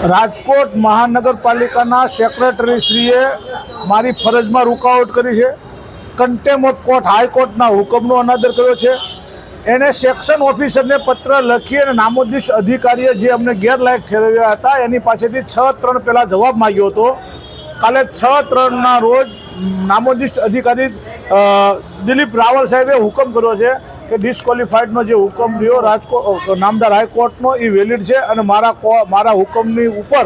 રાજકોટ મહાનગરપાલિકાના સેક્રેટરીશ્રીએ મારી ફરજમાં રૂકાવટ કરી છે, કન્ટેમ્પ ઓફ કોર્ટ હાઈકોર્ટના હુકમનો અનાદર કર્યો છે. એણે સેક્શન ઓફિસરને પત્ર લખી અને નામોદિષ્ટ અધિકારીએ જે અમને ગેરલાયક ઠેરવ્યા હતા એની પાસેથી 6-3 પહેલાં જવાબ માગ્યો હતો. કાલે 6-3ના રોજ નામોદિષ્ટ અધિકારી દિલીપ રાવલ સાહેબે હુકમ કર્યો છે કે ડિસ્ક્વોલિફાઈડનો જે હુકમ રહ્યો રાજકોટ નામદાર હાઈકોર્ટનો એ વેલિડ છે અને મારા હુકમની ઉપર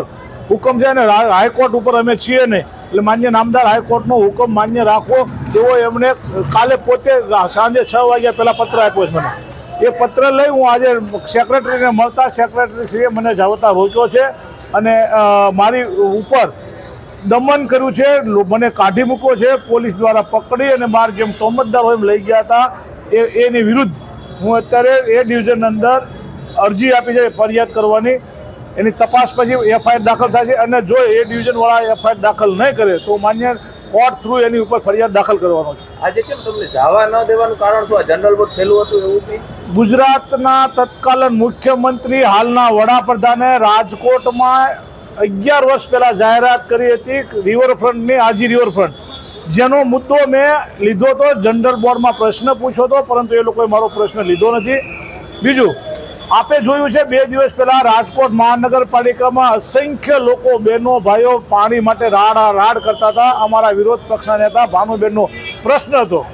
હુકમ છે અને હાઈકોર્ટ ઉપર અમે છીએ નહીં, એટલે માન્ય નામદાર હાઈકોર્ટનો હુકમ માન્ય રાખવો એવો એમણે કાલે પોતે સાંજે 6 વાગ્યા પહેલાં પત્ર આપ્યો છે મને. એ પત્ર લઈ હું આજે સેક્રેટરીને મળતા સેક્રેટરીશ્રીએ મને જાવતા રોક્યો છે અને મારી ઉપર દમન કર્યું છે, મને કાઢી મૂક્યો છે, પોલીસ દ્વારા પકડી અને બહાર જેમ તોમતદાર હોય એમ લઈ ગયા હતા. એની વિરુદ્ધ હું અત્યારે એ ડિવિઝન અંદર અરજી આપી છે ફરિયાદ કરવાની. એની તપાસ પછી એફઆઈઆર દાખલ થાય છે અને જો એ ડિવિઝનવાળા એફઆઈઆર દાખલ નહીં કરે તો માન્ય કોર્ટ થ્રુ એની ઉપર ફરિયાદ દાખલ કરવાનો છે. આજે કેમ તમને જવા ન દેવાનું કારણ શું? જનરલ બોર્ડ છેલ્લું હતું એવું? ગુજરાતના તત્કાલીન મુખ્યમંત્રી હાલના વડાપ્રધાને રાજકોટમાં 11 વર્ષ પહેલાં જાહેરાત કરી હતી રિવરફ્રન્ટની, આજી રિવરફ્રન્ટ, જેનો મુદ્દો મેં લીધો હતો. જનરલ બોર્ડમાં પ્રશ્ન પૂછ્યો હતો પરંતુ એ લોકોએ મારો પ્રશ્ન લીધો નથી. બીજું, આપે જોયું છે 2 દિવસ પહેલાં રાજકોટ મહાનગરપાલિકામાં અસંખ્ય લોકો, બહેનો ભાઈઓ પાણી માટે રાડ કરતા હતા. અમારા વિરોધ પક્ષના નેતા ભાનુબેનનો પ્રશ્ન હતો.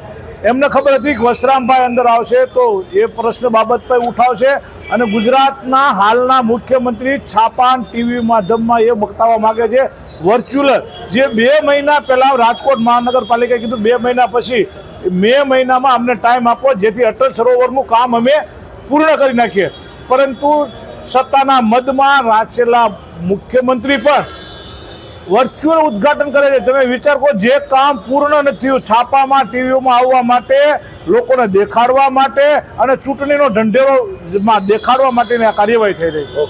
એમને ખબર હતી કે વસરામભાઈ અંદર આવશે તો એ પ્રશ્ન બાબત પર ઉઠાવશે અને ગુજરાતના હાલના મુખ્યમંત્રી છાપાં ટીવી માધ્યમમાં એ બતાવવા માગે છે વર્ચ્યુઅલ, જે 2 મહિના પહેલાં રાજકોટ મહાનગરપાલિકાએ કીધું 2 મહિના પછી મે મહિનામાં અમને ટાઈમ આપો જેથી અટલ સરોવરનું કામ અમે પૂર્ણ કરી નાખીએ. પરંતુ સત્તાના મદમાં રાજેલા મુખ્યમંત્રી પણ વર્ચ્યુઅલ ઉદ્ઘાટન કરે છે. તમે વિચાર કરો, જે કામ પૂર્ણ નથી થયું, છાપામાં ટીવીઓમાં આવવા માટે, લોકોને દેખાડવા માટે અને ચૂંટણીનો ઢંઢેરો દેખાડવા માટેની આ કાર્યવાહી થઈ રહી છે.